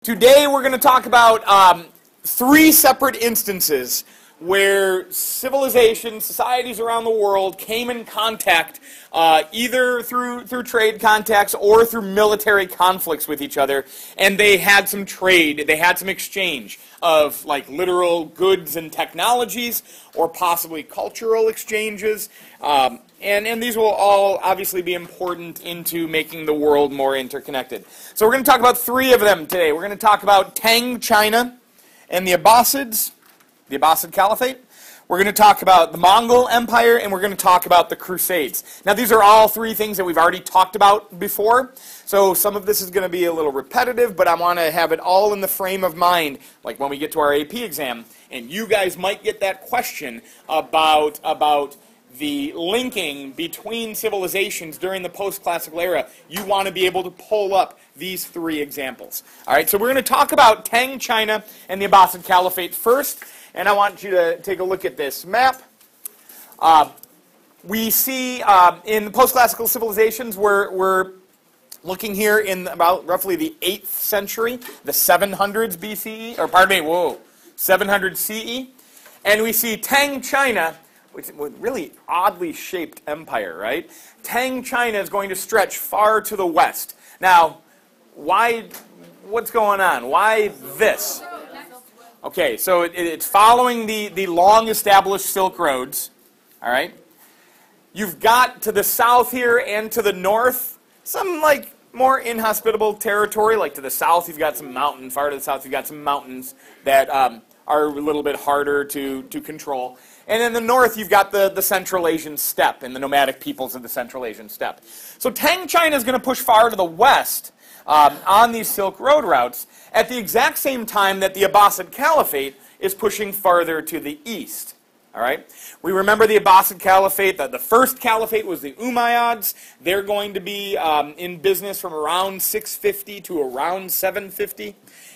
Today we're going to talk about three separate instances where civilizations, societies around the world came in contact either through trade contacts or through military conflicts with each other, and they had some trade, they had some exchange of like literal goods and technologies, or possibly cultural exchanges, and these will all obviously be important into making the world more interconnected. So we're going to talk about three of them today. We're going to talk about Tang China and the Abbasids, the Abbasid Caliphate. We're going to talk about the Mongol Empire, and we're going to talk about the Crusades. Now, these are all three things that we've already talked about before, so some of this is going to be a little repetitive, but I want to have it all in the frame of mind, like when we get to our AP exam, and you guys might get that question about the linking between civilizations during the post-classical era. You want to be able to pull up these three examples. All right, so we're going to talk about Tang China and the Abbasid Caliphate first. And I want you to take a look at this map. We see in the post-classical civilizations, we're looking here in about roughly the 8th century, the 700s BCE, or pardon me, 700 CE. And we see Tang China, which is a really oddly shaped empire, right? Tang China is going to stretch far to the west. Now, what's going on? Why this? Okay, so it's following the long-established Silk Roads, all right? You've got to the south here and to the north some, like, more inhospitable territory. Like, to the south, you've got some mountains. Far to the south, you've got some mountains that are a little bit harder to control. And in the north, you've got the Central Asian steppe and the nomadic peoples of the Central Asian steppe. So Tang China is going to push far to the west on these Silk Road routes at the exact same time that the Abbasid Caliphate is pushing farther to the east. All right? We remember the Abbasid Caliphate. The first caliphate was the Umayyads. They're going to be in business from around 650 to around 750.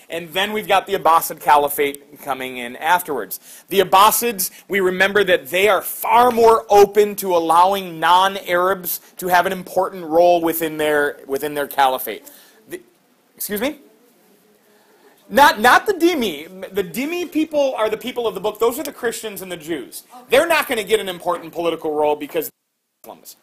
And then we've got the Abbasid Caliphate coming in afterwards. The Abbasids, we remember that they are far more open to allowing non-Arabs to have an important role within their caliphate. Excuse me? Not the dhimmi. The dhimmi people are the people of the book. Those are the Christians and the Jews. They're not going to get an important political role because they're Muslims.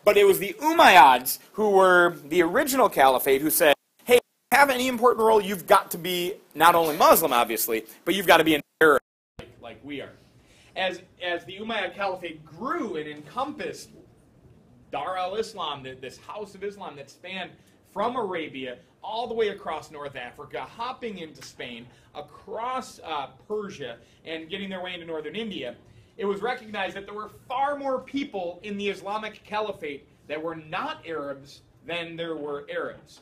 But it was the Umayyads who were the original caliphate who said, hey, if you have any important role, you've got to be not only Muslim, obviously, but you've got to be an Arab like we are. As the Umayyad Caliphate grew and encompassed Dar al-Islam, this house of Islam that spanned from Arabia all the way across North Africa, hopping into Spain, across Persia, and getting their way into northern India, it was recognized that there were far more people in the Islamic Caliphate that were not Arabs than there were Arabs.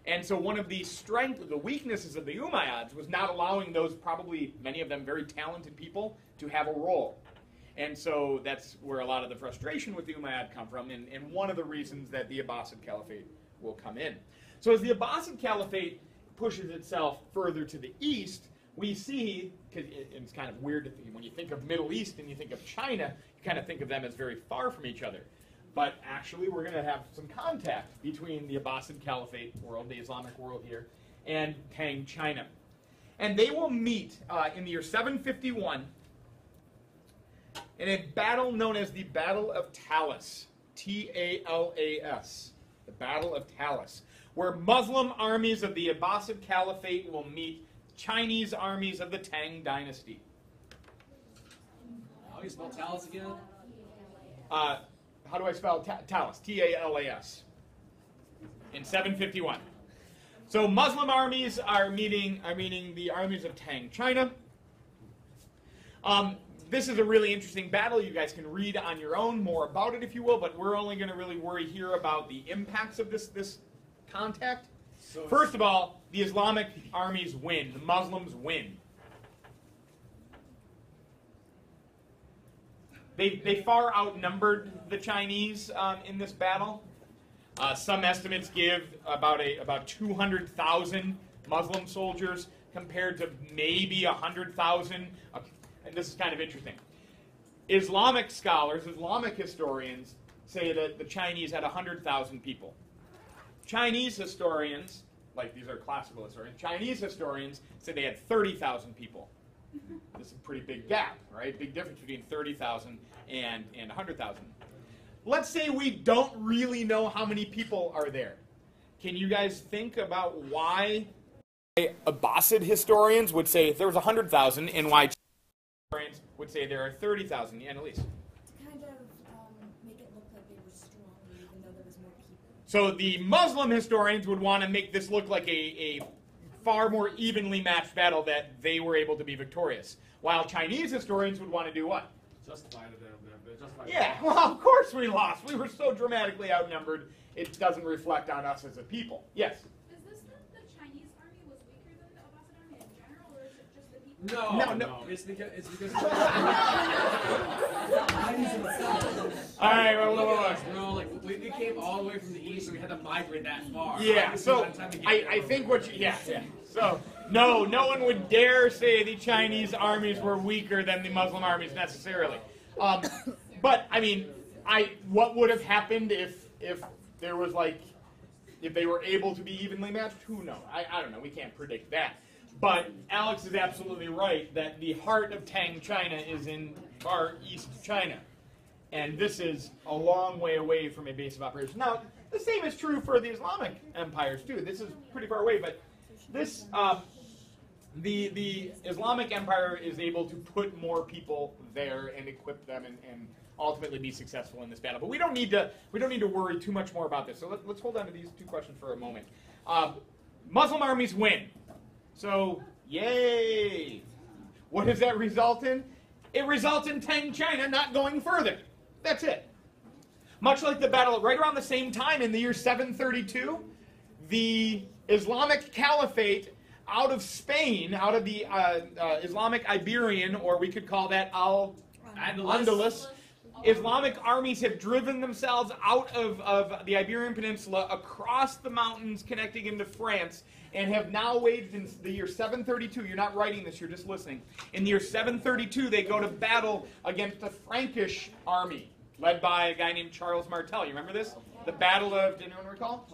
And so one of the weaknesses of the Umayyads was not allowing those probably, many of them very talented people, to have a role. And so that's where a lot of the frustration with the Umayyad come from, and one of the reasons that the Abbasid Caliphate will come in. So as the Abbasid Caliphate pushes itself further to the east, we see, because it's kind of weird when you think of Middle East and you think of China, you kind of think of them as very far from each other. But actually, we're going to have some contact between the Abbasid Caliphate world, the Islamic world here, and Tang China. And they will meet in the year 751 in a battle known as the Battle of Talas, T-A-L-A-S, the Battle of Talas, where Muslim armies of the Abbasid Caliphate will meet Chinese armies of the Tang dynasty. How do you spell Talas again? How do I spell Talas? T-A-L-A-S. In 751. So Muslim armies are meeting the armies of Tang China. This is a really interesting battle. You guys can read on your own more about it if you will, but we're only going to really worry here about the impacts of this contact. So first of all, the Islamic armies win. The Muslims win. They far outnumbered the Chinese in this battle. Some estimates give about 200,000 Muslim soldiers compared to maybe 100,000. And this is kind of interesting. Islamic scholars, Islamic historians, say that the Chinese had 100,000 people. Chinese historians like these are classical historians. Chinese historians said they had 30,000 people. This is a pretty big gap, right? Big difference between 30,000 and 100,000. Let's say we don't really know how many people are there. Can you guys think about why Abbasid historians would say there was 100,000 and why Chinese historians would say there are 30,000? Annalise. To kind of make it look like they were stronger even though there was more people. So the Muslim historians would want to make this look like a far more evenly matched battle that they were able to be victorious. While Chinese historians would want to do what? Justify them. Yeah, well, of course we lost. We were so dramatically outnumbered, it doesn't reflect on us as a people. Yes? Is this that the Chinese army was weaker than the Abbasid army in general, or is it just the people? No. It's because All right, well. No, like we came all the way from the east, and we had to migrate that far. Yeah, so I think what you, yeah. So, no one would dare say the Chinese armies were weaker than the Muslim armies necessarily. But, I mean, what would have happened if there was like, if they were able to be evenly matched? Who knows? I don't know. We can't predict that. But Alex is absolutely right that the heart of Tang China is in far east China. And this is a long way away from a base of operations. Now, the same is true for the Islamic empires, too. This is pretty far away, but this, the Islamic Empire is able to put more people there and equip them and ultimately be successful in this battle. But we don't need to worry too much more about this. So let's hold on to these two questions for a moment. Muslim armies win. So, yay! What does that result in? It results in Tang China not going further. That's it. Much like the battle right around the same time in the year 732, the Islamic Caliphate out of Spain, out of the Islamic Iberian, or we could call that Al-Andalus, Islamic armies have driven themselves out of the Iberian Peninsula across the mountains connecting into France and have now waged in the year 732. You're not writing this, you're just listening. In the year 732, they go to battle against the Frankish army led by a guy named Charles Martel. You remember this? The Battle of, did anyone recall?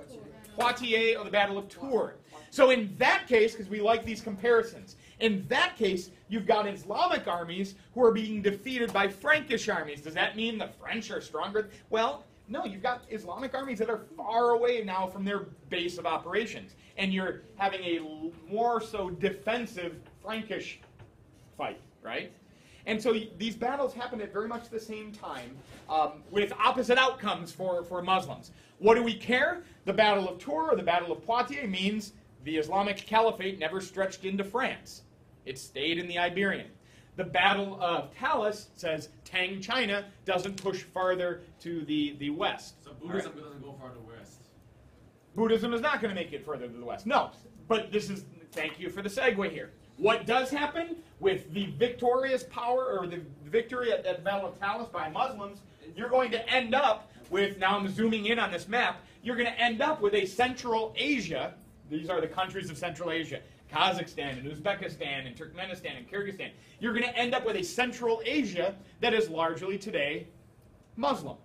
Poitiers, or the Battle of Tours. So in that case, because we like these comparisons, in that case, you've got Islamic armies who are being defeated by Frankish armies. Does that mean the French are stronger? Well, no, you've got Islamic armies that are far away now from their base of operations. And you're having a more so defensive Frankish fight, right? And so these battles happen at very much the same time with opposite outcomes for Muslims. What do we care? The Battle of Tours or the Battle of Poitiers means the Islamic Caliphate never stretched into France. It stayed in the Iberian. The Battle of Talus says Tang China doesn't push farther to the west. So Buddhism doesn't go farther west. Buddhism is not going to make it further to the west. No, but this is, thank you for the segue here. What does happen with the victorious power, or the victory at the Battle of Talus by Muslims, you're going to end up with, now I'm zooming in on this map, you're going to end up with a Central Asia. These are the countries of Central Asia. Kazakhstan and Uzbekistan and Turkmenistan and Kyrgyzstan. You're going to end up with a Central Asia that is largely today Muslim.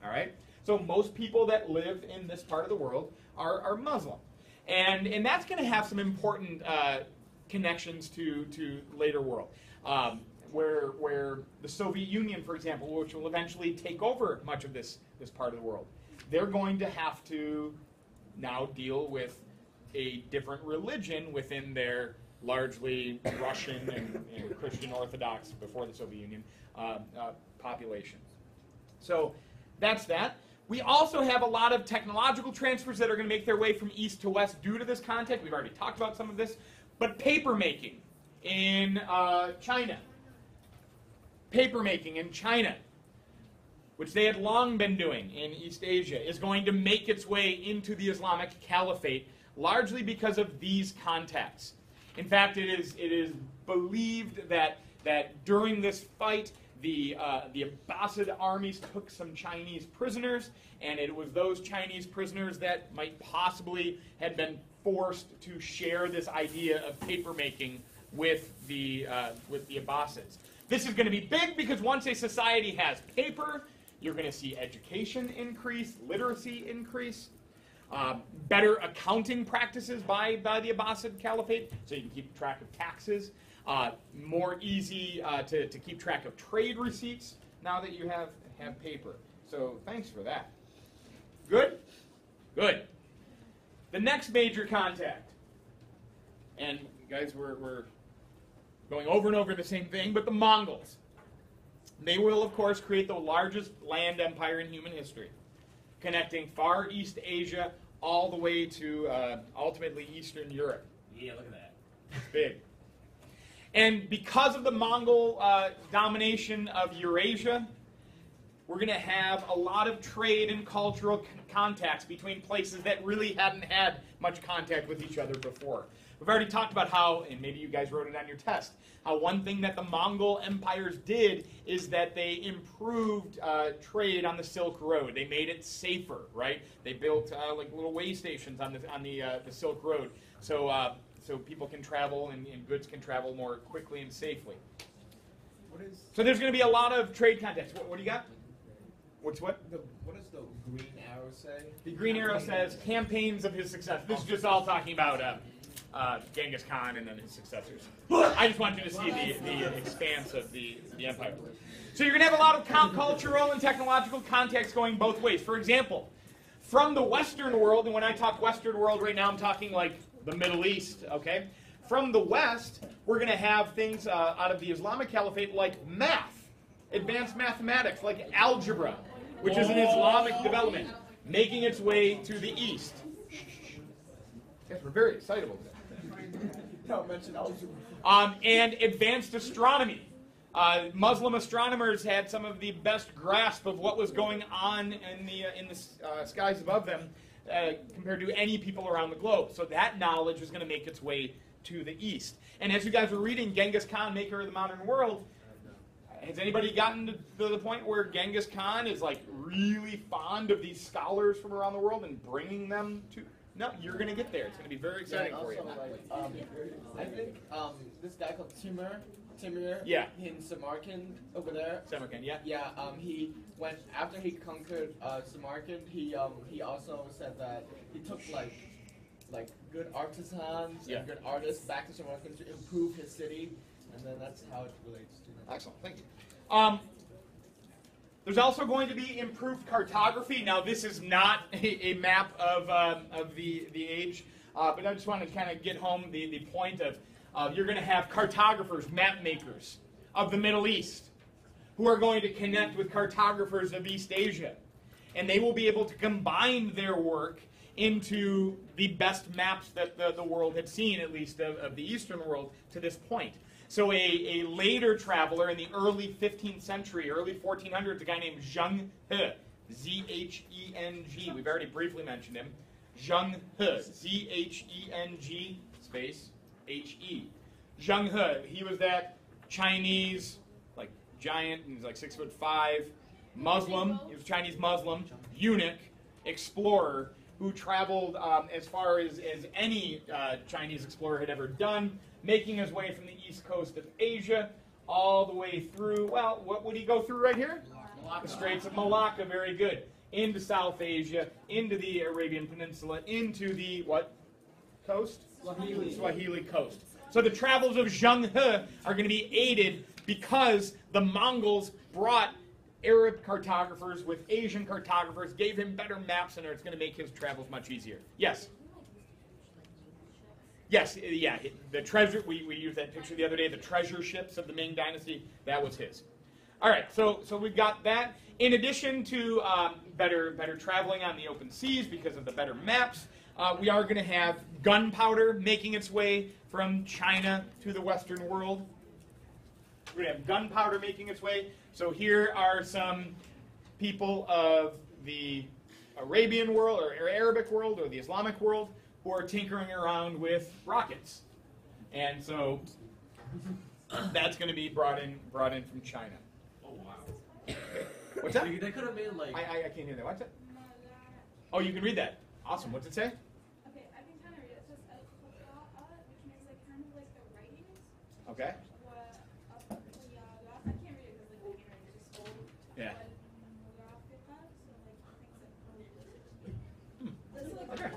All right? So most people that live in this part of the world are Muslim. And that's going to have some important connections to later world. Where the Soviet Union, for example, which will eventually take over much of this part of the world, they're going to have to now deal with a different religion within their largely Russian and Christian Orthodox, before the Soviet Union, population. So that's that. We also have a lot of technological transfers that are going to make their way from east to west due to this context. We've already talked about some of this. But paper making in China. Paper making in China, which they had long been doing in East Asia, is going to make its way into the Islamic Caliphate, largely because of these contacts. In fact, it is believed that during this fight, the Abbasid armies took some Chinese prisoners, and it was those Chinese prisoners that might possibly had been forced to share this idea of paper making with the Abbasids. This is going to be big because once a society has paper, you're going to see education increase, literacy increase. Better accounting practices by the Abbasid Caliphate, so you can keep track of taxes. More easy to keep track of trade receipts now that you have paper. So thanks for that. Good? Good. The next major contact, and guys, we're going over and over the same thing, but the Mongols. They will, of course, create the largest land empire in human history, connecting Far East Asia all the way to ultimately Eastern Europe. Yeah, look at that. It's big. And because of the Mongol domination of Eurasia, we're going to have a lot of trade and cultural contacts between places that really hadn't had much contact with each other before. We've already talked about how, and maybe you guys wrote it on your test, how one thing that the Mongol empires did is that they improved trade on the Silk Road. They made it safer, right? They built like little way stations on the Silk Road, so people can travel and goods can travel more quickly and safely. So there's going to be a lot of trade contacts. What do you got? What does the green arrow say? The green arrow says campaigns of his success. This is just all talking about Genghis Khan and then his successors. I just wanted you to see the expanse of the empire. So you're going to have a lot of cultural and technological contacts going both ways. For example, from the Western world, and when I talk Western world right now, I'm talking like the Middle East, okay? From the West, we're going to have things out of the Islamic Caliphate like math, advanced mathematics, like algebra, which is an Islamic development, making its way to the East. Yes, we're very excited about that. Don't mention algebra. And advanced astronomy. Muslim astronomers had some of the best grasp of what was going on in the skies above them compared to any people around the globe. So that knowledge is going to make its way to the East. And as you guys were reading Genghis Khan, Maker of the Modern World, has anybody gotten to the point where Genghis Khan is like really fond of these scholars from around the world and bringing them to? No, you're going to get there. It's going to be very exciting for you. I think this guy called Timur, yeah, in Samarkand over there. Samarkand, yeah. Yeah, he went after he conquered Samarkand. He also said that he took like good artisans and good artists back to Samarkand to improve his city, and then that's how it relates to that. Excellent, thank you. There's also going to be improved cartography. Now, this is not a map of the age, but I just want to kind of get home the point of you're going to have cartographers, map makers of the Middle East, who are going to connect with cartographers of East Asia. And they will be able to combine their work into the best maps that the world had seen, at least of the Eastern world, to this point. So a later traveler in the early 15th century, early 1400s, a guy named Zheng He, Z-H-E-N-G. We've already briefly mentioned him. Zheng He, Z-H-E-N-G, space, H-E. Zheng He, he was that Chinese, like, giant, and he's like 6'5", Muslim, he was Chinese Muslim, eunuch, explorer, who traveled as far as any Chinese explorer had ever done, making his way from the east coast of Asia all the way through, well, what would he go through right here? Malacca. The Straits of Malacca, very good. Into South Asia, into the Arabian Peninsula, into the what coast? Swahili coast. So the travels of Zheng He are going to be aided because the Mongols brought Arab cartographers with Asian cartographers, gave him better maps, and it's going to make his travels much easier. Yes? Yes, yeah, the treasure, we used that picture the other day, the treasure ships of the Ming Dynasty, that was his. All right, so we've got that. In addition to better traveling on the open seas because of the better maps, we are going to have gunpowder making its way from China to the Western world. We're going to have gunpowder making its way. So here are some people of the Arabian world or Arabic world or the Islamic world who are tinkering around with rockets. And so that's going to be brought in from China. Oh, wow. What's that? They could have made like... I can't hear that. What's that? Oh, you can read that. Awesome. What's it say? Okay, I can kind of read it. It says which means like kind of like the writings. Okay. I can't read it because like the handwriting is just old. Yeah. Okay.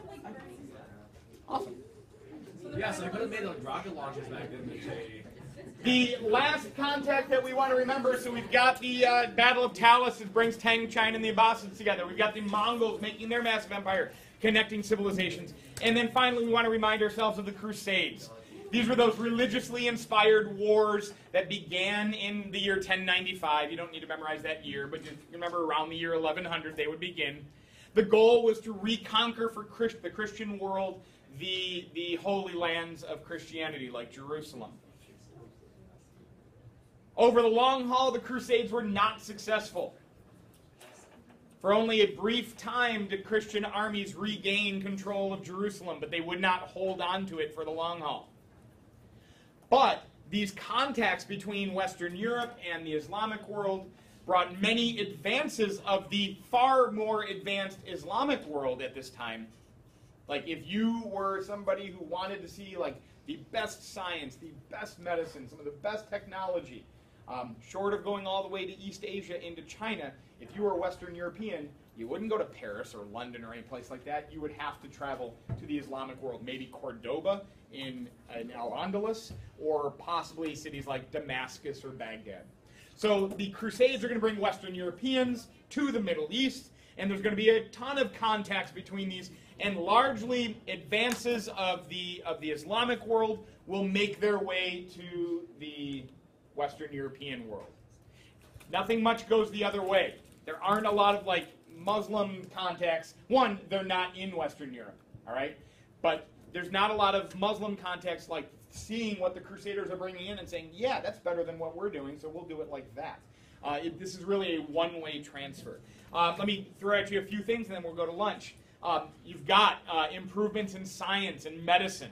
so they could have made like rocket launchers back then. The last contact that we want to remember, so we've got the Battle of Talis that brings Tang, China, and the Abbasids together. We've got the Mongols making their massive empire, connecting civilizations. And then finally, we want to remind ourselves of the Crusades. These were those religiously inspired wars that began in the year 1095. You don't need to memorize that year, but just remember around the year 1100 they would begin. The goal was to reconquer for the Christian world the holy lands of Christianity, like Jerusalem. Over the long haul, the Crusades were not successful. For only a brief time did Christian armies regain control of Jerusalem, but they would not hold on to it for the long haul. But these contacts between Western Europe and the Islamic world brought many advances of the far more advanced Islamic world at this time. Like if you were somebody who wanted to see like the best science, the best medicine, some of the best technology, short of going all the way to East Asia into China, if you were a Western European, you wouldn't go to Paris or London or any place like that. You would have to travel to the Islamic world, maybe Cordoba in Al-Andalus, or possibly cities like Damascus or Baghdad. So the Crusades are going to bring Western Europeans to the Middle East, and there's going to be a ton of contacts between these, and largely advances of the Islamic world will make their way to the Western European world. Nothing much goes the other way. There aren't a lot of like Muslim contacts. One, they're not in Western Europe, all right? But there's not a lot of Muslim contacts like seeing what the Crusaders are bringing in and saying, yeah, that's better than what we're doing, so we'll do it like that. This is really a one-way transfer. Let me throw at you a few things, and then we'll go to lunch. You've got improvements in science and medicine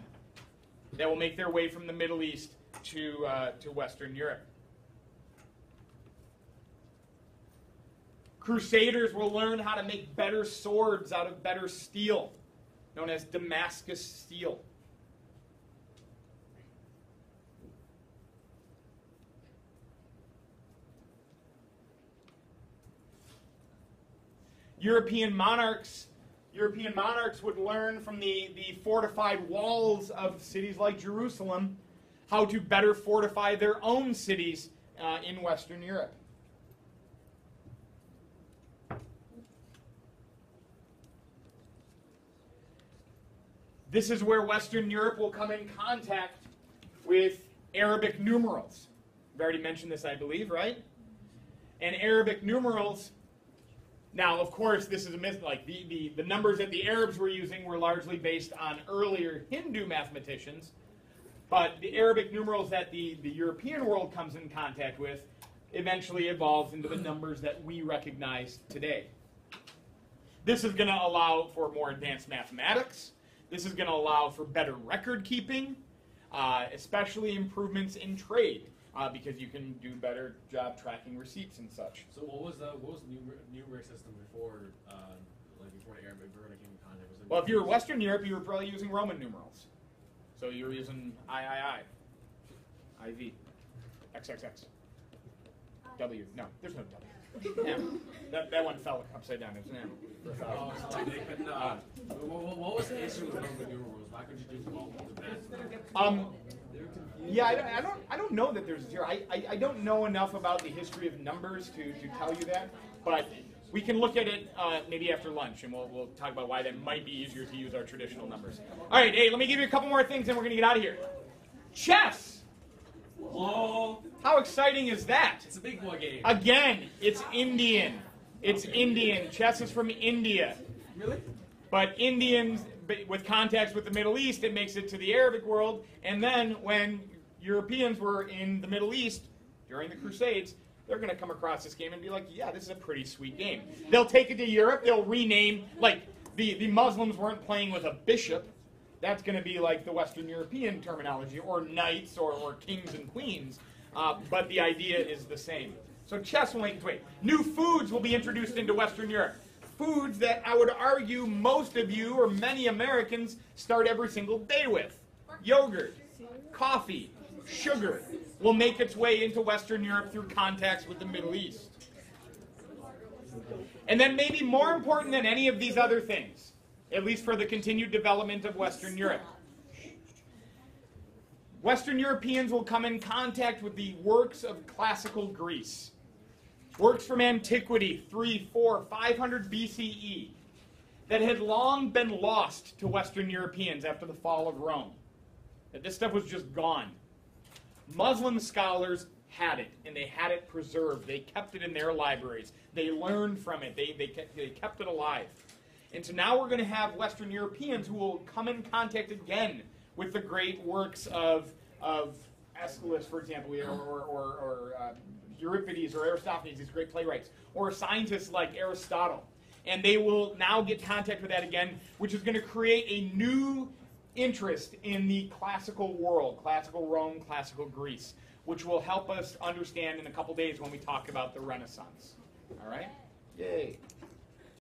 that will make their way from the Middle East to Western Europe. Crusaders will learn how to make better swords out of better steel, known as Damascus steel. European monarchs would learn from the fortified walls of cities like Jerusalem how to better fortify their own cities in Western Europe. This is where Western Europe will come in contact with Arabic numerals. I've already mentioned this, I believe, right? And Arabic numerals, now, of course, this is a myth. Like the numbers that the Arabs were using were largely based on earlier Hindu mathematicians, but the Arabic numerals that the European world comes in contact with eventually evolves into the numbers that we recognize today. This is going to allow for more advanced mathematics. This is going to allow for better record keeping, especially improvements in trade, because you can do better job tracking receipts and such. So what was the numeric system before before the Arabic came in contact? Well, if you were Western Europe, you were probably using Roman numerals. So you were using III, IV, XXX, W. No, there's no W. M. That one fell upside down. It was an M. Oh, so like they couldn't. What was the issue with Roman numerals? Why couldn't you do multiple? Yeah, I don't know that there's zero. I don't know enough about the history of numbers to tell you that, but we can look at it maybe after lunch, and we'll talk about why that might be easier to use our traditional numbers. All right, hey, let me give you a couple more things, and we're going to get out of here. Chess! Whoa! How exciting is that? It's a big boy game. Again, it's Indian. It's Indian. Chess is from India. Really? But Indians, with contacts with the Middle East, it makes it to the Arabic world, and then when Europeans were in the Middle East during the Crusades, they're going to come across this game and be like, yeah, this is a pretty sweet game. They'll take it to Europe, they'll rename, like, the Muslims weren't playing with a bishop. That's going to be like the Western European terminology, or knights, or kings and queens. But the idea is the same. So chess will make its way. New foods will be introduced into Western Europe. Foods that I would argue most of you, or many Americans, start every single day with. Yogurt, coffee, sugar will make its way into Western Europe through contacts with the Middle East. And then maybe more important than any of these other things, at least for the continued development of Western Europe, Western Europeans will come in contact with the works of classical Greece. Works from antiquity, 300, 400, 500 BCE, that had long been lost to Western Europeans after the fall of Rome. That this stuff was just gone. Muslim scholars had it, and they had it preserved. They kept it in their libraries. They learned from it. They kept it alive. And so now we're going to have Western Europeans who will come in contact again with the great works of Aeschylus, for example, or Euripides or Aristophanes, these great playwrights, or scientists like Aristotle. And they will now get contact with that again, which is going to create a new interest in the classical world, classical Rome, classical Greece, which will help us understand in a couple days when we talk about the Renaissance. All right? Yay.